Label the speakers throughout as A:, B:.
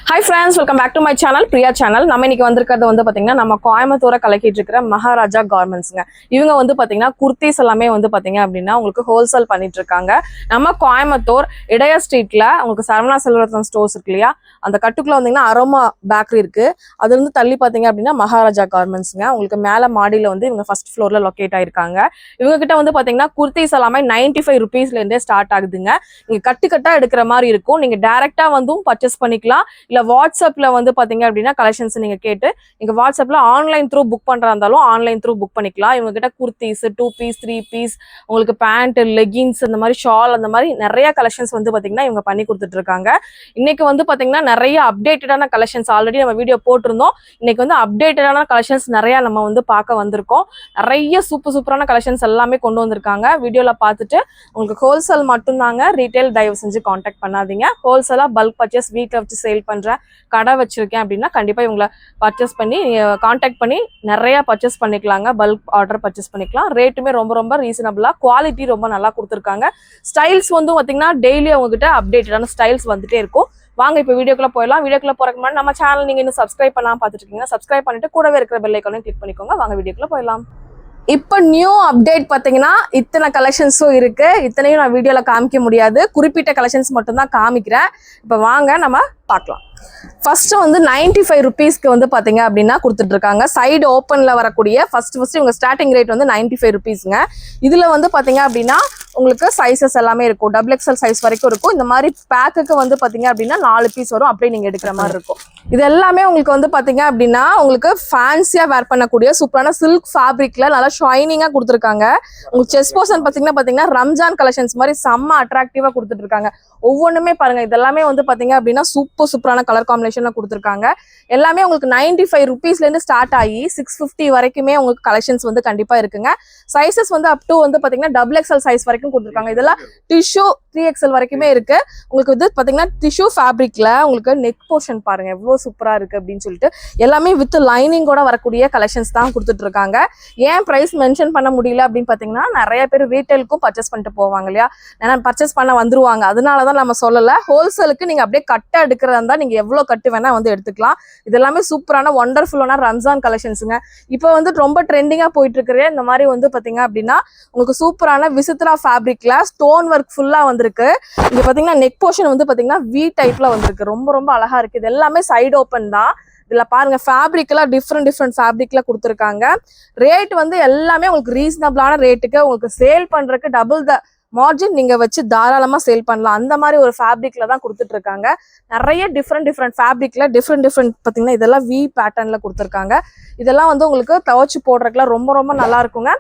A: Hi friends, welcome back to my channel, Priya channel. நம்ம இன்னைக்கு வந்திருக்கிறது வந்து பாத்தீங்கன்னா நம்ம கோயம்புத்தூரை கலக்கிட்டு இருக்கிற மகாராஜா கார்மெண்ட்ஸ்ங்க. இவங்க வந்து பாத்தீங்கன்னா குர்த்திஸ் எல்லாமே வந்து பாத்தீங்க அப்படின்னா உங்களுக்கு ஹோல்சேல் பண்ணிட்டு இருக்காங்க. நம்ம கோயம்புத்தூர் இடைய ஸ்ட்ரீட்ல உங்களுக்கு சரவணா செல்வரத்னம் ஸ்டோர்ஸ் இருக்கு இல்லையா, அந்த கட்டுக்குள்ள வந்தீங்கன்னா அரோமா பேக்கரி இருக்கு. அது வந்து தள்ளி பாத்தீங்க அப்படின்னா மகாராஜா கார்மெண்ட்ஸ்ங்க. உங்களுக்கு மேல மாடியில வந்து இவங்க ஃபர்ஸ்ட் ஃப்ளோர்ல லொகேட் ஆயிருக்காங்க. இவங்க கிட்ட வந்து பாத்தீங்கன்னா குர்த்திஸ் எல்லாமே 95 rupeesல இருந்தே ஸ்டார்ட் ஆகுதுங்க. நீங்க கட்டா எடுக்கிற மாதிரி இருக்கும். நீங்க டைரக்டா வந்து பர்ச்சேஸ் பண்ணிக்கலாம். இல்ல வாட்ஸ்அப்ல வந்து பாத்தீங்க அப்படின்னா கலெக்ஷன்ஸ் நீங்க கேட்டு நீங்க வாட்ஸ்அப்ல ஆன்லைன் த்ரூ புக் பண்றா இருந்தாலும் ஆன்லைன் த்ரூ புக் பண்ணிக்கலாம். இவங்க கிட்ட குர்த்திஸ் 2 பீஸ் 3 பீஸ் உங்களுக்கு பேண்ட் லெகின்ஸ் அந்த மாதிரி ஷால் அந்த மாதிரி நிறைய கலெக்ஷன்ஸ் வந்து பாத்தீங்கன்னா இவங்க பண்ணி கொடுத்துட்டு இருக்காங்க. இன்னைக்கு வந்து பாத்தீங்கன்னா நிறைய அப்டேட்டடான கலெக்ஷன்ஸ் ஆல்ரெடி நம்ம வீடியோ போட்டிருந்தோம். இன்னைக்கு வந்து அப்டேட்டடான கலெக்ஷன்ஸ் நிறைய நம்ம வந்து பார்க்க வந்திருக்கோம். நிறைய சூப்பரான கலெக்ஷன்ஸ் எல்லாமே கொண்டு வந்திருக்காங்க. வீடியோல பார்த்துட்டு உங்களுக்கு ஹோல்சேல் மட்டும் தாங்க, ரீட்டைல் தயவு செஞ்சு கான்டாக்ட் பண்ணாதீங்க. ஹோல்சேலா பல்க் பர்ச்சேஸ் வீட்டில் வச்சு சேல் பண்ற கடை வச்சிருக்கேன் அப்படின்னா கண்டிப்பா இவங்களை பர்ச்சேஸ் பண்ணி கான்டாக்ட் பண்ணி நிறைய பர்ச்சேஸ் பண்ணிக்கலாங்க. பல்க் ஆர்டர் பர்ச்சேஸ் பண்ணிக்கலாம். ரேட்டுமே ரொம்ப ரீசனபிளா, குவாலிட்டி ரொம்ப நல்லா கொடுத்துருக்காங்க. ஸ்டைல்ஸ் வந்து பாத்தீங்கன்னா டெய்லி அவங்ககிட்ட அப்டேட்டடான ஸ்டைல்ஸ் வந்துட்டே இருக்கும். வாங்க இப்போ வீடியோக்குள்ள போயிடலாம். வீடியோக்குள்ள போறதுக்கு முன்னாடி நம்ம சேனல் நீங்க இன்னும் சப்ஸ்கிரைப் பண்ணாம பார்த்துட்டு இருக்கீங்கன்னா சப்ஸ்கிரைப் பண்ணிட்டு கூடவே இருக்கிற பெல் ஐகானையும் கிளிக் பண்ணிக்கோங்க. வாங்க வீடியோக்குள்ள போயிடலாம். இப்போ நியூ அப்டேட் பாத்தீங்கன்னா இத்தனை கலெக்ஷன்ஸும் இருக்கு. இத்தனையும் நான் வீடியோல காமிக்க முடியாது, குறிப்பிட்ட கலெக்ஷன்ஸ் மட்டும் தான் காமிக்கிறேன். இப்போ வாங்க நம்ம பார்க்கலாம். ஃபர்ஸ்ட் வந்து 95 rupeesக்கு வந்து பாத்தீங்க அப்படின்னா கொடுத்துட்டு இருக்காங்க. சைடு ஓப்பன்ல வரக்கூடிய ஃபர்ஸ்ட் இவங்க ஸ்டார்டிங் ரேட் வந்து 95 rupeesங்க. இதுல வந்து பாத்தீங்க அப்படின்னா உங்களுக்கு சைசஸ் எல்லாமே இருக்கும். XXL சைஸ் வரைக்கும் இருக்கும். இந்த மாதிரி பேக்குக்கு வந்து பாத்தீங்க அப்படின்னா 4 பீஸ் வரும். அப்படியே நீங்க எடுக்கிற மாதிரி இருக்கும். இது எல்லாமே உங்களுக்கு வந்து பாத்தீங்க அப்படின்னா உங்களுக்கு ஃபேன்சியா வேர் பண்ணக்கூடிய சூப்பரான சில்க் ஃபேப்ரிக்ல நல்லா ஷைனிங்கா கொடுத்துருக்காங்க. உங்களுக்கு செஸ்ட் போர்ஷன் பாத்தீங்கன்னா ரம்ஜான் கலெக்ஷன்ஸ் மாதிரி செம்ம அட்ராக்டிவா கொடுத்துட்டு இருக்காங்க. ஒவ்வொன்றுமே பாருங்க, இதெல்லாமே வந்து பாத்தீங்க அப்படின்னா சூப்பரான கலர் காம்பினேஷன்ல கொடுத்துருக்காங்க. எல்லாமே உங்களுக்கு 95 rupeesல இருந்து ஸ்டார்ட் ஆகி 650 வரைக்குமே உங்களுக்கு கலெக்ஷன்ஸ் வந்து கண்டிப்பா இருக்குங்க. சைசஸ் வந்து அப் டு வந்து பாத்தீங்கன்னா XXL சைஸ் வரைக்கும் கொடுத்துருக்காங்க. இதெல்லாம் டிஷ்யூ 3XL வரைக்குமே இருக்கு. உங்களுக்கு இது பாத்தீங்கன்னா டிஷ்யூ ஃபேப்ரிக்ல உங்களுக்கு நெக் போர்ஷன் பாருங்க எவ்வளவு சூப்பரா இருக்கு அப்படின்னு சொல்லிட்டு எல்லாமே வித் லைனிங்கோட வரக்கூடிய கலெக்ஷன்ஸ் தான் கொடுத்துட்டு இருக்காங்க. ஏன் பிரைஸ் மென்ஷன் பண்ண முடியல அப்படின்னு பாத்தீங்கன்னா நிறைய பேர் ரீட்டைலுக்கும் பர்ச்சேஸ் பண்ணிட்டு போவாங்க இல்லையா, ஏன்னா பர்ச்சேஸ் பண்ண வந்துருவாங்க. அதனாலதான் நம்ம சொல்லல. ஹோல்சேலுக்கு நீங்க அப்படியே கட்டா எடுக்கிறதா இருந்தா நீங்க எவ்வளவு கட்டு வேணா வந்து எடுத்துக்கலாம். இது எல்லாமே சூப்பரான ஒண்டர்ஃபுல்லான ரம்ஜான் கலெக்ஷன்ஸுங்க. இப்போ வந்து ரொம்ப ட்ரெண்டிங்கா போயிட்டு இருக்கிற இந்த மாதிரி வந்து பாத்தீங்க அப்படின்னா உங்களுக்கு சூப்பரான விசித்ரா ஃபேப்ரிக்ல ஸ்டோன் ஒர்க் ஃபுல்லா வந்திருக்கு. இங்க பாத்தீங்கன்னா நெக் போர்ஷன் வந்து பாத்தீங்கன்னா வி டைப்ல வந்திருக்கு. ரொம்ப அழகா இருக்கு. இது எல்லாமே சைடு ஓப்பன் தான். இதுல பாருங்க ஃபேப்ரிக் எல்லாம் டிஃப்ரெண்ட் ஃபேப்ரிக்ல கொடுத்துருக்காங்க. ரேட் வந்து எல்லாமே உங்களுக்கு ரீசனபிளான ரேட்டுக்கு உங்களுக்கு சேல் பண்றதுக்கு டபுள் த மார்ஜின் நீங்க வச்சு தாராளமா சேல் பண்ணலாம். அந்த மாதிரி ஒரு ஃபேப்ரிக்ல தான் கொடுத்துட்டு இருக்காங்க. நிறைய டிஃப்ரெண்ட் ஃபேப்ரிக்ல டிஃப்ரெண்ட் பாத்தீங்கன்னா இதெல்லாம் வி பேட்டர்ன்ல கொடுத்துருக்காங்க. இதெல்லாம் வந்து உங்களுக்கு துவைச்சு போடுறதுக்குலாம் ரொம்ப நல்லா இருக்குங்க.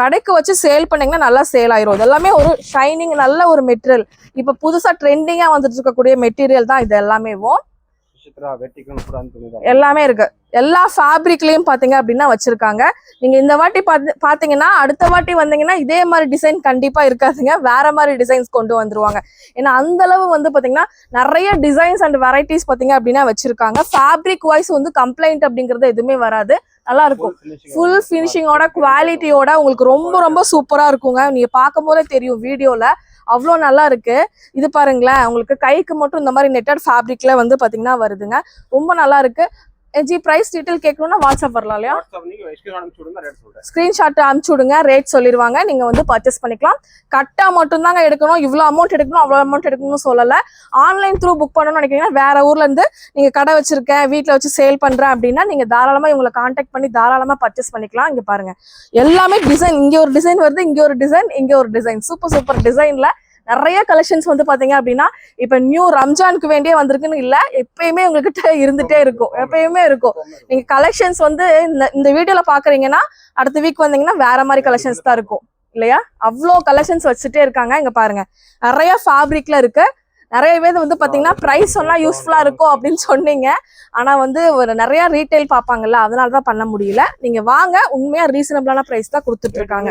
A: கடைக்கு வச்சு சேல் பண்ணீங்கன்னா நல்லா சேல் ஆயிரும். இதெல்லாமே ஒரு ஷைனிங் நல்ல ஒரு மெட்டீரியல். இப்ப புதுசா ட்ரெண்டிங்கா வந்துட்டு இருக்கக்கூடிய மெட்டீரியல் தான் இது எல்லாமே. எல்லாமே இருக்கு. எல்லா ஃபேப்ரிக்லயும் பாத்தீங்க அப்படின்னா வச்சிருக்காங்க. நீங்க இந்த வாட்டி பாத்தீங்கன்னா அடுத்த வாட்டி வந்தீங்கன்னா இதே மாதிரி டிசைன் கண்டிப்பா இருக்காதுங்க. வேற மாதிரி டிசைன்ஸ் கொண்டு வந்துருவாங்க. ஏன்னா அந்த அளவு வந்து பாத்தீங்கன்னா நிறைய டிசைன்ஸ் அண்ட் வெரைட்டிஸ் பாத்தீங்க அப்படின்னா வச்சிருக்காங்க. ஃபேப்ரிக் வைஸ் வந்து கம்ப்ளைண்ட் அப்படிங்கறது எதுவுமே வராது. நல்லா இருக்கும். ஃபுல் ஃபினிஷிங்கோட குவாலிட்டியோட உங்களுக்கு ரொம்ப சூப்பரா இருக்குங்க. நீங்க பார்க்கும் போதே தெரியும் வீடியோல அவ்வளோ நல்லா இருக்கு. இது பாருங்களேன், உங்களுக்கு கைக்கு மட்டும் இந்த மாதிரி நெட்டட் ஃபேப்ரிக்ல வந்து பாத்தீங்கன்னா வருதுங்க. ரொம்ப நல்லா இருக்கு. ஜி பிரைஸ் டீடைல் கேட்கணும்னா வாட்ஸ்அப் வரலாம் இல்லையா, ஸ்கிரீன்ஷாட் அனுப்பிச்சு விடுங்க, ரேட் சொல்லிடுவாங்க. நீங்க வந்து பர்ச்சேஸ் பண்ணிக்கலாம். கட்டா மட்டும் தாங்க எடுக்கணும், இவ்வளவு அமௌண்ட் எடுக்கணும் அவ்வளவு அமௌண்ட் எடுக்கணும்னு சொல்லல. ஆன்லைன் த்ரூ புக் பண்ணணும்னு நினைக்கிறீங்கன்னா வேற ஊர்ல இருந்து நீங்க கடை வச்சிருக்கேன் வீட்டுல வச்சு சேல் பண்றேன் அப்படின்னா நீங்க தாராளமா இவங்களை கான்டாக்ட் பண்ணி தாராளமா பர்ச்சேஸ் பண்ணிக்கலாம். இங்க பாருங்க எல்லாமே டிசைன், இங்க ஒரு டிசைன் வருது, இங்க ஒரு டிசைன், இங்க ஒரு டிசைன், சூப்பர் டிசைன்ல நிறைய கலெக்ஷன்ஸ் வந்து பாத்தீங்க அப்படின்னா இப்ப நியூ ரம்ஜானுக்கு வேண்டியே வந்திருக்குன்னு இல்ல, எப்பயுமே உங்ககிட்ட இருந்துட்டே இருக்கும், எப்பயுமே இருக்கும். நீங்க கலெக்ஷன்ஸ் வந்து இந்த வீடியோல பாக்குறீங்கன்னா அடுத்த வீக் வந்தீங்கன்னா வேற மாதிரி கலெக்ஷன்ஸ் தான் இருக்கும் இல்லையா. அவ்வளோ கலெக்ஷன்ஸ் வச்சுட்டே இருக்காங்க. இங்க பாருங்க நிறைய ஃபேப்ரிக்ல இருக்கு. நிறைய பேர் வந்து பாத்தீங்கன்னா பிரைஸ் சொன்னா யூஸ்ஃபுல்லா இருக்கும் அப்படின்னு சொன்னீங்க. ஆனா வந்து ஒரு நிறைய ரீட்டைல் பாப்பாங்கல்ல, அதனாலதான் பண்ண முடியல. நீங்க வாங்க, உண்மையா ரீசனபிளான பிரைஸ் தான் கொடுத்துட்டு இருக்காங்க.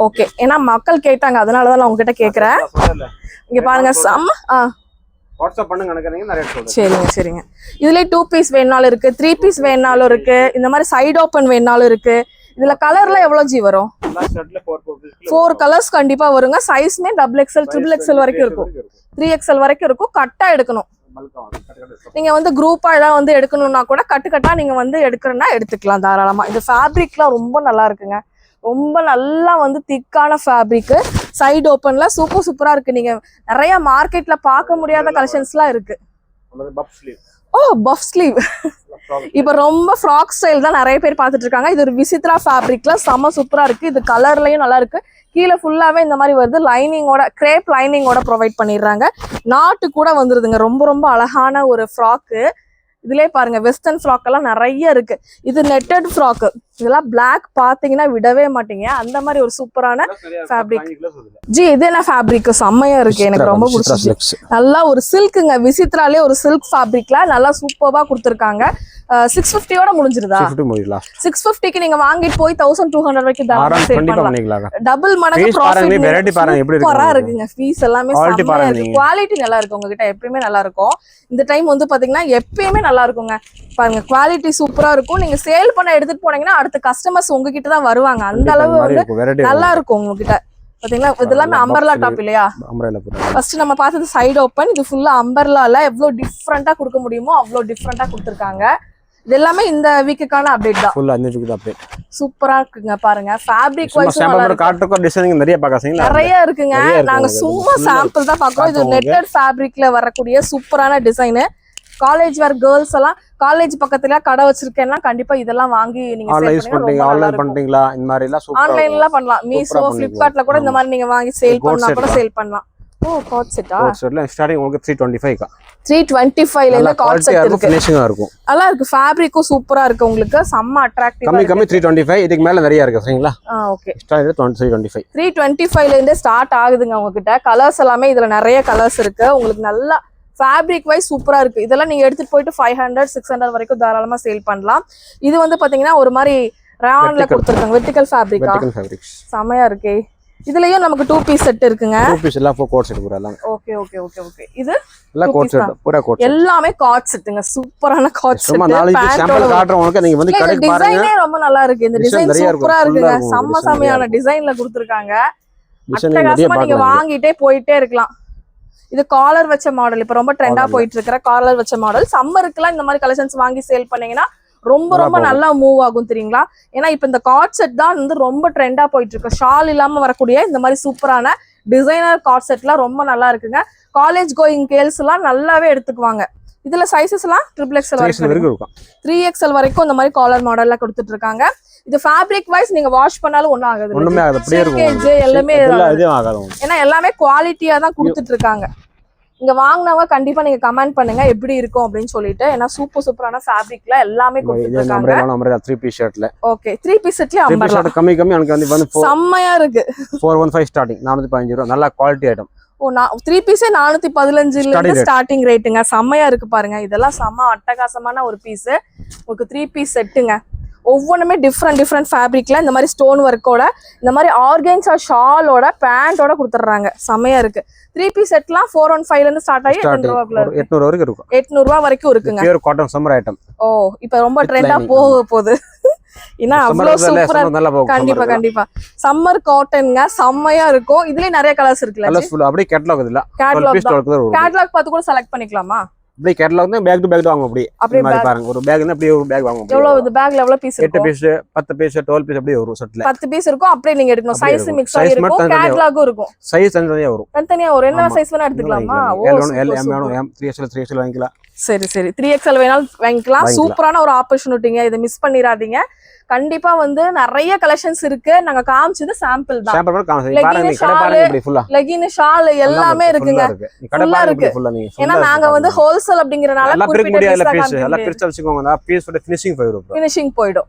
A: ஓகே, ஏன்னா மக்கள் கேட்டாங்க அதனாலதான் நான் உங்ககிட்ட கேக்குறேன். இங்க பாருங்க சரிங்க. இதுல 2 பீஸ் வேணாலும் இருக்கு, 3 பீஸ் வேணாலும் இருக்கு, இந்த மாதிரி சைடு ஓப்பன் வேணாலும் இருக்கு. இதுல கலர்ல எவ்வளவு ஜி வரும்? 4 கலர்ஸ் கண்டிப்பா வருங்க. சைஸ்மே XXL XXL வரைக்கும் இருக்கும், 3XL வரைக்கும் இருக்கும். கட்டா எடுக்கணும். நீங்க வந்து குரூப்பா ஏதாவது வந்து எடுக்கணும்னா கூட கட்டுக்கட்டா நீங்க வந்து எடுக்கிறன்னா எடுத்துக்கலாம் தாராளமா. இந்த ஃபேப்ரிக்லாம் ரொம்ப நல்லா இருக்குங்க, ரொம்ப நல்லா வந்து திக்கான ஃபேப்ரிக், சைடு ஓப்பன்ல சூப்பரா இருக்கு. நீங்க நிறைய மார்க்கெட்ல பார்க்க முடியாத கலெக்ஷன்ஸ்லாம் இருக்கு. ஓ பஃப் ஸ்லீவ் இப்ப ரொம்ப ஃப்ராக் ஸ்டைல் தான் நிறைய பேர் பார்த்துட்டு இருக்காங்க. இது ஒரு விசித்ரா ஃபேப்ரிக்ல செம சூப்பரா இருக்கு. இது கலர்லயும் நல்லா இருக்கு. கீழே ஃபுல்லாவே இந்த மாதிரி வருது, லைனிங்கோட கிரேப் லைனிங்கோட ப்ரொவைட் பண்ணிடுறாங்க. நாட்டு கூட வந்துருதுங்க. ரொம்ப அழகான ஒரு ஃப்ராக்கு. இதுலயே பாருங்க வெஸ்டர்ன் ஃப்ராக் எல்லாம் நிறைய இருக்கு. இது நெட்டட் ஃப்ராக், இதெல்லாம் பிளாக் பாத்தீங்கன்னா விடவே மாட்டீங்க. அந்த மாதிரி ஒரு சூப்பரான ஃபேப்ரிக். ஜி இது என்ன ஃபேப்ரிக்? செம்மையா இருக்கு, எனக்கு ரொம்ப பிடிச்சிருக்கு. நல்லா ஒரு சில்க்குங்க, விசித்ராலே ஒரு சில்க் ஃபேப்ரிக்ல நல்லா சூப்பரா கொடுத்துருக்காங்க. 650 முடிஞ்சிருதா? 650க்கு நீங்க வாங்கிட்டு போய் 1200 வரைக்கும் டபுள் மடங்கு சூப்பரா இருக்குங்க. ஃபீஸ் எல்லாமே குவாலிட்டி நல்லா இருக்கு. உங்ககிட்ட எப்பயுமே நல்லா இருக்கும். இந்த டைம் வந்து பாத்தீங்கன்னா எப்பயுமே நல்லா இருக்குங்க. பாருங்க குவாலிட்டி சூப்பரா இருக்கும். நீங்க சேல் பண்ண எடுத்துட்டு போனீங்கன்னா அடுத்த கஸ்டமர்ஸ் உங்ககிட்ட தான் வருவாங்க. அந்த அளவு வந்து நல்லா இருக்கும் உங்ககிட்ட. பாத்தீங்களா இது எல்லாமே அம்பர்லா டாப் இல்லையா? ஃபர்ஸ்ட் நம்ம பார்த்தது சைடு ஓப்பன், இது ஃபுல்லா அம்பர்லால எவ்வளவு டிஃப்ரெண்டா கொடுக்க முடியுமோ அவ்வளவு டிஃப்ரெண்டா கொடுத்துருக்காங்க. இது எல்லாமே இந்த வீக்குக்கான அப்டேட் தான். ஃபுல்லா இந்த வீக் அப்டேட் சூப்பரா இருக்குங்க. பாருங்க ஃபேப்ரிக் வைஸ் நிறைய இருக்குங்க. நாங்க சும்மா சாம்பிள் தான் பாக்குறோம். இது நெட்டட் ஃபேப்ரிக்ல வரக்கூடிய சூப்பரான டிசைன். காலேஜ் வேர் கேர்ள்ஸ் எல்லாம் காலேஜ் பக்கத்துல கடை வச்சிருக்கேன்னா கண்டிப்பா இதெல்லாம் வாங்கி நீங்க ஆன்லைன்ல பண்ணலாம். மீஷோ, பிளிப்கார்ட்ல கூட இந்த மாதிரி நீங்க வாங்கி சேல் பண்ணா கூட சேல் பண்ணலாம். ஓ காட் செட்டா? காட் செட்ல ஸ்டார்டிங் உங்களுக்கு 325 325ல இருந்து காட் செட் இருக்கு. ஃபினிஷிங்கா இருக்கும், நல்லா இருக்கு. ஃபேப்ரிக்கும் சூப்பரா இருக்கு. உங்களுக்கு செம்ம அட்ராக்டிவா இருக்கு. கம்மி 325, இதுக்கு மேல நிறைய இருக்கு சரிங்களா? ஓகே ஸ்டார்ட் 325 325ல இருந்து ஸ்டார்ட் ஆகுதுங்க. உங்ககிட்ட கலர்ஸ் எல்லாமே இதுல நிறைய கலர்ஸ் இருக்கு. உங்களுக்கு நல்லா ஃபேப்ரிக் வைஸ் சூப்பரா இருக்கு. இதெல்லாம் நீங்க எடுத்துட்டு போயிட்டு 500 600 வரைக்கும் தாராளமா சேல் பண்ணலாம். இது வந்து பாத்தீங்கன்னா ஒரு மாதிரி ரயான்ல கொடுத்துருக்காங்க. வெர்டிகல் ஃபேப்ரிக்கா? செமையா இருக்கே. இதுலயும் நமக்கு 2 பீஸ் செட் இருக்குங்க. 2 பீஸ் எல்லாம் கோட் செட் பூரா எல்லாம். Okay okay okay okay. இது எல்லாம் கோட் செட் பூரா கோட் எல்லாமே காட் செட்டுங்க. சூப்பரான காட் செட். நம்ம 4 பீஸ் சாம்பிள் காட்றோம் உங்களுக்கு. நீங்க வந்து கடைக்கு பாருங்க. டிசைனே ரொம்ப நல்லா இருக்கு. இந்த டிசைன் சூப்பரா இருக்குங்க. செம்ம டிசைன்ல கொடுத்திருக்காங்க. அட்டகாசமா நீங்க வாங்கிட்டே போயிட்டே இருக்கலாம். இது காலர் வச்ச மாடல், இப்ப ரொம்ப ட்ரெண்டா போயிட்டு இருக்கிற காலர் வச்ச மாடல். சம்மருக்குலாம் இந்த மாதிரி கலெக்ஷன்ஸ் வாங்கி சேல் பண்ணீங்கன்னா ரொம்ப நல்லா மூவ் ஆகும் தெரியுங்களா? ஏன்னா இப்ப இந்த காட் செட் தான் வந்து ரொம்ப ட்ரெண்டா போயிட்டு இருக்கு. ஷால் இல்லாம வரக்கூடிய இந்த மாதிரி சூப்பரான டிசைனர் காட் செட்லாம் ரொம்ப நல்லா இருக்குங்க. காலேஜ் கோயிங் கேர்ள்ஸ் எல்லாம் நல்லாவே எடுத்துக்குவாங்க. இதுல சைசஸ் எல்லாம் XXL வரைக்கும் 3XL வரைக்கும் இந்த மாதிரி காலர் மாடல்ல கொடுத்துட்டு இருக்காங்க. இது ஃபேப்ரிக் வைஸ் நீங்க வாஷ் பண்ணாலும் ஒண்ணும் ஆகாது. எல்லாமே ஏன்னா எல்லாமே குவாலிட்டியா தான் கொடுத்துட்டு இருக்காங்க. இங்க வாங்குனவங்க கண்டிப்பா நீங்க கமெண்ட் பண்ணுங்க எப்படி இருக்கும் அப்படின்னு சொல்லிட்டு. ஏன்னா சூப்பரான ஃபேப்ரிக்ல எல்லாமே கொடுத்துருக்காங்க. 3 பீஸ் ஷர்ட்ல ஓகே 3 பீஸ் ஷர்ட்ல அம்பர்லா கம்மி எனக்கு வந்து செம்மையா இருக்கு. 415 ஸ்டார்டிங் 415 ரூபாய். நல்ல குவாலிட்டி ஐட்டம். ஓ 3 பீஸே 415ல இருந்து ஸ்டார்டிங் ரேட்டுங்க. செம்மையா இருக்கு பாருங்க. இதெல்லாம் செம்ம அட்டகாசமான ஒரு பீஸ். உங்களுக்கு 3 பீஸ் செட்டுங்க. ஒவ்வொன்றுமே டிஃப்ரெண்ட் ஃபேப்ரிக்ல இந்த மாதிரி ஸ்டோன் ஒர்க்கோட இந்த மாதிரி ஆர்கன்ஸா ஷாலோட பேண்டோட கொடுத்துட்றாங்க. செம்மையா இருக்கு. 3 பீஸ் செட்லாம் 415ல இருந்து ஸ்டார்ட் ஆகி 800 வரைக்கும் இருக்கும். 800 வரைக்கும் இருக்குங்க. Pure cotton summer item. ஓ இப்போ ரொம்ப ட்ரெண்டா போகுது. ஏன்னா அவ்வளவு சூப்பரா கண்டிப்பா கண்டிப்பா சம்மர் காட்டன்ங்க. செம்மையா இருக்கும். இதுலயே நிறைய கலர்ஸ் இருக்குல்ல. அப்படியே கேட்டலாக் இதுல கேட்டலாக் பார்த்து கூட செலக்ட் பண்ணிக்கலாமா? அப்படியே கேட்டலாக் தான் பேக் டு பேக் வாங்குவோம். அப்படியே மாதிரி பாருங்க. ஒரு பேக்னா அப்படியே ஒரு பேக் வாங்குவோம். எவ்வளவு இந்த பேக்ல எவ்வளவு பீஸ் இருக்கும்? 8 பீஸ் 10 பீஸ் 12 பீஸ் அப்படியே வரும் செட்ல. 10 பீஸ் இருக்கும். அப்படியே நீங்க எடுக்கணும். சைஸ் மிக்ஸ் ஆகி இருக்கும். கேட்டலாகும் இருக்கும். சைஸ் தனியா வரும். தனியா வரும். என்ன சைஸ் வேணா எடுத்துக்கலாமா? L M M 3XL வாங்கிக்கலாம். சரி 3XL வேணாலும் வாங்கிக்கலாம். சூப்பரான ஒரு ஆப்பர்ச்சுனிட்டிங்க. இதை மிஸ் பண்ணிராதீங்க. கண்டிப்பா வந்து நிறைய கலெக்ஷன்ஸ் இருக்கு. நாங்க காமிச்சது சாம்பிள் தான். லெகின் ஷால் எல்லாமே இருக்குங்க. ஃபுல்லா இருக்கு. ஏன்னா நாங்க வந்து ஹோல்சேல் அப்படிங்கறனால குறிப்பிட்ட பீஸ் தான் காமிப்போம். எல்லாம் பிரிச்சு வச்சுக்கோங்க. பீஸ் ஃபினிஷிங் போயிடும்.